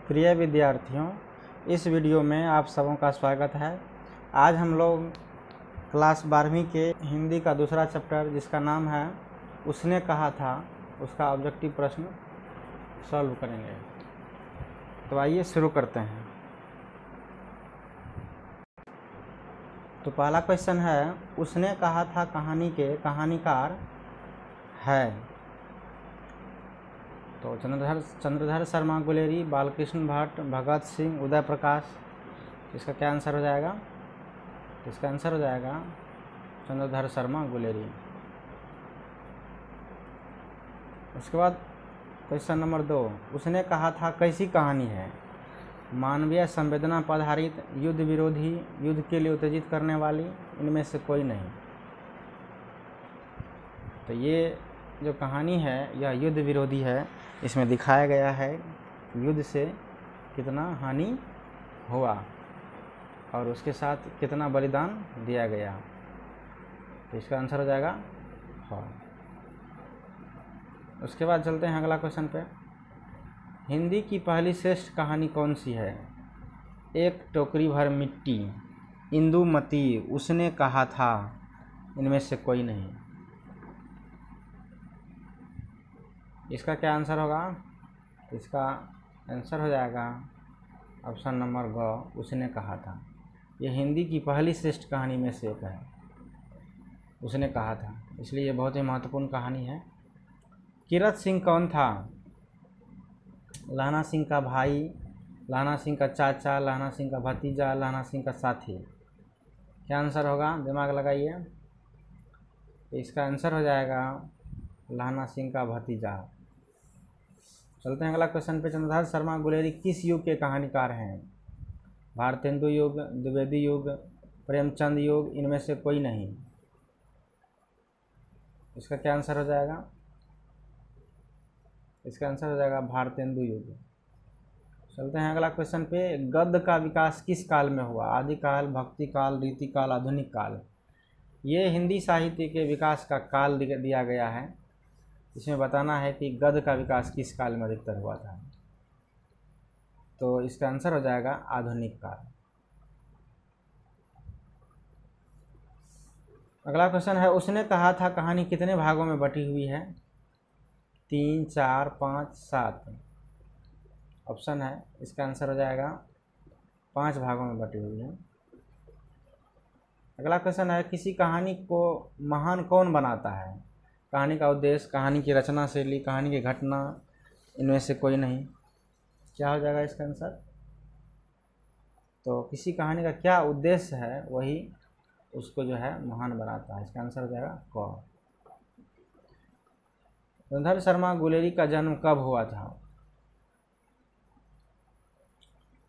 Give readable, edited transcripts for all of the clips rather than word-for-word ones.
प्रिय विद्यार्थियों, इस वीडियो में आप सबों का स्वागत है। आज हम लोग क्लास 12वीं के हिंदी का दूसरा चैप्टर जिसका नाम है उसने कहा था, उसका ऑब्जेक्टिव प्रश्न सॉल्व करेंगे। तो आइए शुरू करते हैं। तो पहला क्वेश्चन है, उसने कहा था कहानी के कहानीकार है। तो चंद्रधर शर्मा गुलेरी, बालकृष्ण भट्ट, भगत सिंह, उदय प्रकाश। इसका क्या आंसर हो जाएगा? इसका आंसर हो जाएगा चंद्रधर शर्मा गुलेरी। उसके बाद क्वेश्चन नंबर 2, उसने कहा था कैसी कहानी है? मानवीय संवेदना पर आधारित, युद्ध विरोधी, युद्ध के लिए उत्तेजित करने वाली, इनमें से कोई नहीं। तो ये जो कहानी है यह युद्ध विरोधी है। इसमें दिखाया गया है युद्ध से कितना हानि हुआ और उसके साथ कितना बलिदान दिया गया। तो इसका आंसर हो जाएगा हाँ। उसके बाद चलते हैं अगला क्वेश्चन पे। हिंदी की पहली श्रेष्ठ कहानी कौन सी है? एक टोकरी भर मिट्टी, इंदुमती, उसने कहा था, इनमें से कोई नहीं। इसका क्या आंसर होगा? इसका आंसर हो जाएगा ऑप्शन नंबर ग, उसने कहा था। यह हिंदी की पहली श्रेष्ठ कहानी में से एक है, उसने कहा था, इसलिए यह बहुत ही महत्वपूर्ण कहानी है। कीरत सिंह कौन था? लहना सिंह का भाई, लहना सिंह का चाचा, लहना सिंह का भतीजा, लहना सिंह का साथी। क्या आंसर होगा? दिमाग लगाइए। इसका आंसर हो जाएगा लहना सिंह का भतीजा। चलते हैं अगला क्वेश्चन पे। चंद्रधर शर्मा गुलेरी किस युग के कहानीकार हैं? भारतेंदु युग, द्विवेदी युग, प्रेमचंद युग, इनमें से कोई नहीं। इसका क्या आंसर हो जाएगा? इसका आंसर हो जाएगा भारतेंदु युग। चलते हैं अगला क्वेश्चन पे। गद्य का विकास किस काल में हुआ? आदिकाल, भक्ति काल, रीति काल, आधुनिक काल। ये हिंदी साहित्य के विकास का काल दिया गया है। इसमें बताना है कि गद्य का विकास किस काल में अधिकतर हुआ था। तो इसका आंसर हो जाएगा आधुनिक काल। अगला क्वेश्चन है, उसने कहा था कहानी कितने भागों में बटी हुई है? 3, 4, 5, 7 ऑप्शन है। इसका आंसर हो जाएगा 5 भागों में बटी हुई है। अगला क्वेश्चन है, किसी कहानी को महान कौन बनाता है? कहानी का उद्देश्य, कहानी की रचना शैली, कहानी की घटना, इनमें से कोई नहीं। क्या हो जाएगा इसका आंसर? तो किसी कहानी का क्या उद्देश्य है वही उसको जो है महान बनाता है। इसका आंसर हो जाएगा क। चंद्रधर शर्मा गुलेरी का जन्म कब हुआ था?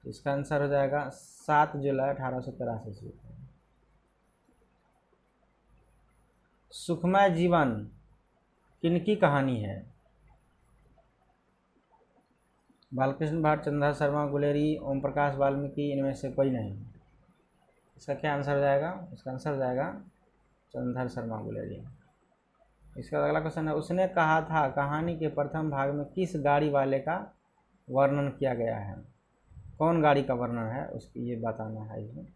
इसका आंसर हो जाएगा 7 जुलाई 1883 ईस्वी। सुखमय जीवन किनकी कहानी है? बालकृष्ण भट्ट, चंद्रधर शर्मा गुलेरी, ओम प्रकाश वाल्मीकि, इनमें से कोई नहीं। इसका क्या आंसर हो जाएगा? इसका आंसर हो जाएगा चंद्रधर शर्मा गुलेरी। इसका अगला क्वेश्चन है, उसने कहा था कहानी के प्रथम भाग में किस गाड़ी वाले का वर्णन किया गया है? कौन गाड़ी का वर्णन है उसकी ये बताना है इसमें।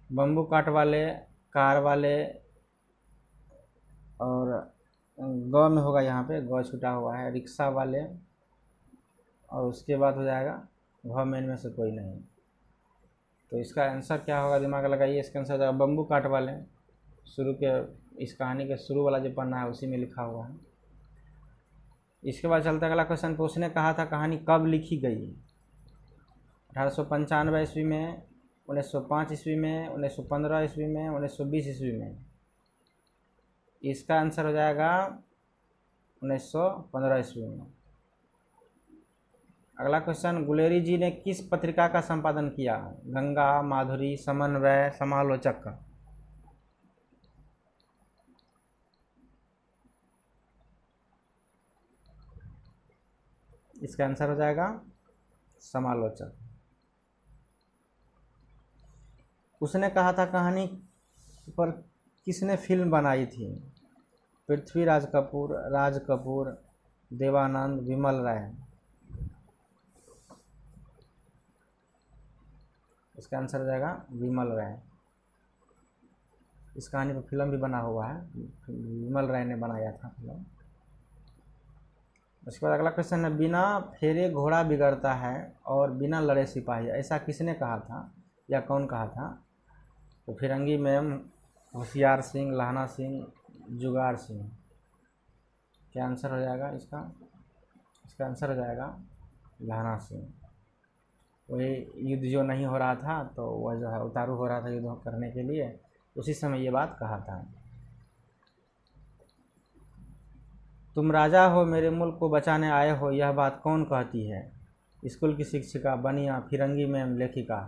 बम्बू काट वाले, कार वाले, और ग में होगा, यहाँ पे ग छूटा हुआ है, रिक्शा वाले, और उसके बाद हो जाएगा घ में, इनमें से कोई नहीं। तो इसका आंसर क्या होगा? दिमाग लगाइए। इसका आंसर हो जाएगा बम्बू काट वाले। शुरू के इस कहानी के शुरू वाला जो पन्ना है उसी में लिखा हुआ है। इसके बाद चलता अगला क्वेश्चन पे। उसने कहा था कहानी कब लिखी गई? 1895 ईस्वी में, 1905 ईस्वी में, 1915 ईस्वी में, 1920 ईस्वी में। इसका आंसर हो जाएगा 1915 ईस्वी में। अगला क्वेश्चन, गुलेरी जी ने किस पत्रिका का संपादन किया? गंगा, माधुरी, समन्वय, समालोचक। इसका आंसर हो जाएगा समालोचक। उसने कहा था कहानी पर किसने फिल्म बनाई थी? पृथ्वीराज कपूर, राज कपूर, देवानंद, विमल राय। इसका आंसर हो जाएगा विमल राय। इस कहानी पर फिल्म भी बना हुआ है, विमल राय ने बनाया था फिल्म। उसके बाद अगला क्वेश्चन है, बिना फेरे घोड़ा बिगड़ता है और बिना लड़े सिपाही, ऐसा किसने कहा था या कौन कहा था? तो फिरंगी मैम, होशियार सिंह, लहना सिंह, जुगाड़ सिंह। क्या आंसर हो जाएगा इसका? इसका आंसर हो जाएगा लहना सिंह। वही युद्ध जो नहीं हो रहा था तो वह जो है उतारू हो रहा था युद्ध करने के लिए, उसी समय ये बात कहा था। तुम राजा हो मेरे मुल्क को बचाने आए हो, यह बात कौन कहती है? स्कूल की शिक्षिका, बनिया, फिरंगी मैम, लेखिका।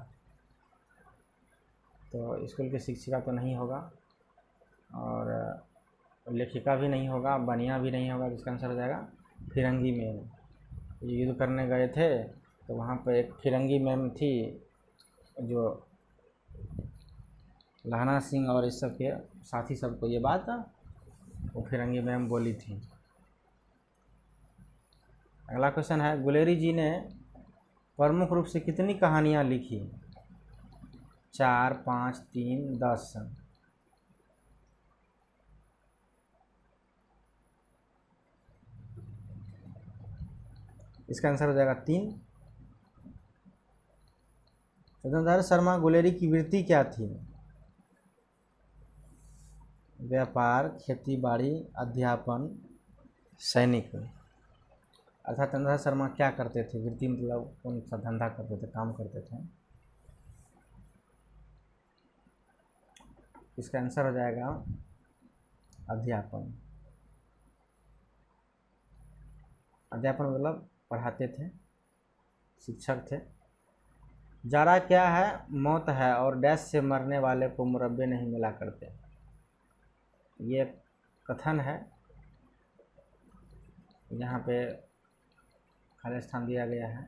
तो स्कूल की शिक्षिका तो नहीं होगा और लेखिका भी नहीं होगा, बनिया भी नहीं होगा। इसका आंसर हो जाएगा फिरंगी मैम। युद्ध करने गए थे तो वहाँ पर एक फिरंगी मैम थी जो लहना सिंह और इस सब के साथी सबको ये बात वो फिरंगी मैम बोली थी। अगला क्वेश्चन है, गुलेरी जी ने प्रमुख रूप से कितनी कहानियाँ लिखी? 4, 5, 3, 10। इसका आंसर हो जाएगा 3। सत्येंद्र शर्मा गुलेरी की वृत्ति क्या थी? व्यापार, खेती बाड़ी, अध्यापन, सैनिक। अर्थात चंद्रशेखर शर्मा क्या करते थे? वृत्ति मतलब कौन सा धंधा करते थे, काम करते थे? इसका आंसर हो जाएगा अध्यापन। अध्यापन मतलब पढ़ाते थे, शिक्षक थे। जारा क्या है? मौत है और डैश से मरने वाले को मुरब्बे नहीं मिला करते। ये कथन है, यहाँ पे खाली स्थान दिया गया है।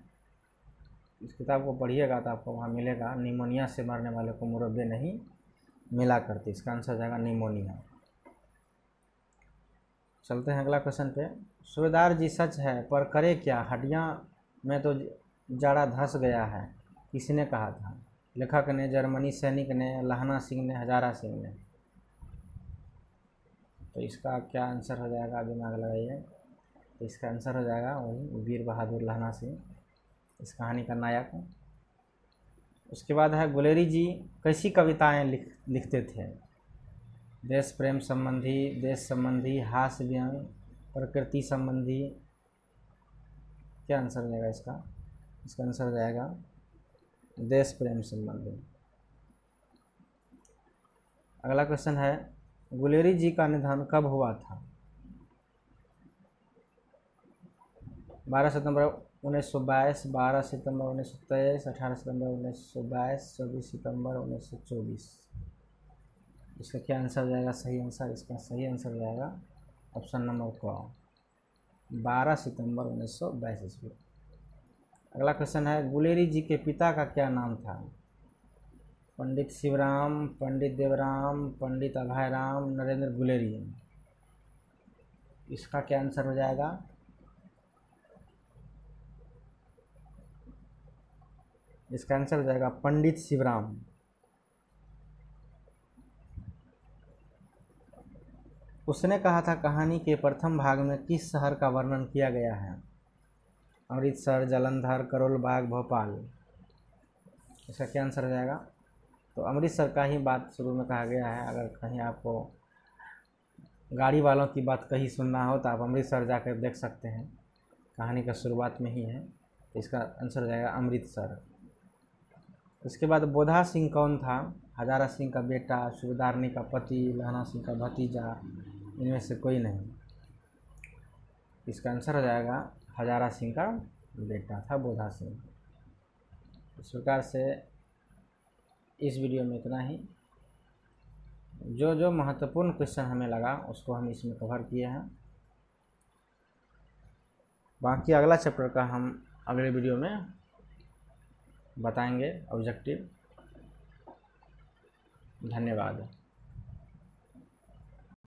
इस किताब को पढ़िएगा तो आपको वहाँ मिलेगा, निमोनिया से मरने वाले को मुरब्बे नहीं मिला करते। इसका आंसर जाएगा निमोनिया। चलते हैं अगला क्वेश्चन पे। सूबेदार जी सच है पर करे क्या, हड्डियाँ में तो जाड़ा धस गया है, किसने कहा था? लेखक ने, जर्मनी सैनिक ने, लहना सिंह ने, हजारा सिंह ने। तो इसका क्या आंसर हो जाएगा? दिमाग लगाइए। तो इसका आंसर हो जाएगा वही वीर बहादुर लहना सिंह, इस कहानी का नायक। उसके बाद है, गुलेरी जी कैसी कविताएं लिखते थे? देश प्रेम संबंधी, देश संबंधी, हास्य व्यंग, प्रकृति संबंधी। क्या आंसर हो जाएगा इसका? इसका आंसर हो जाएगा देश प्रेम संबंधी। अगला क्वेश्चन है, गुलेरी जी का निधन कब हुआ था? 12 सितंबर 1922, 12 सितंबर 1923, 18 सितंबर 1922, 24 सितंबर 1924। इसका क्या आंसर हो जाएगा? सही आंसर, इसका सही आंसर हो जाएगा ऑप्शन नंबर क, 12 सितंबर 1922 ईस्वी। अगला क्वेश्चन है, गुलेरी जी के पिता का क्या नाम था? पंडित शिवराम, पंडित देवराम, पंडित अभयराम, नरेंद्र गुलेरी। इसका क्या आंसर हो जाएगा? इसका आंसर हो जाएगा पंडित शिवराम। उसने कहा था कहानी के प्रथम भाग में किस शहर का वर्णन किया गया है? अमृतसर, जालंधर, करोल बाग, भोपाल। इसका क्या आंसर हो जाएगा? तो अमृतसर का ही बात शुरू में कहा गया है। अगर कहीं आपको गाड़ी वालों की बात कहीं सुनना हो तो आप अमृतसर जाकर देख सकते हैं, कहानी का शुरुआत में ही है। तो इसका आंसर हो जाएगा अमृतसर। उसके बाद बोधा सिंह कौन था? हजारा सिंह का बेटा, सूबेदारनी का पति, लहना सिंह का भतीजा, इनमें से कोई नहीं। इसका आंसर हो जाएगा हजारा सिंह का बेटा था बोधा सिंह। इस प्रकार से इस वीडियो में इतना ही। जो जो महत्वपूर्ण क्वेश्चन हमें लगा उसको हम इसमें कवर किए हैं। बाकी अगला चैप्टर का हम अगले वीडियो में बताएंगे ऑब्जेक्टिव। धन्यवाद।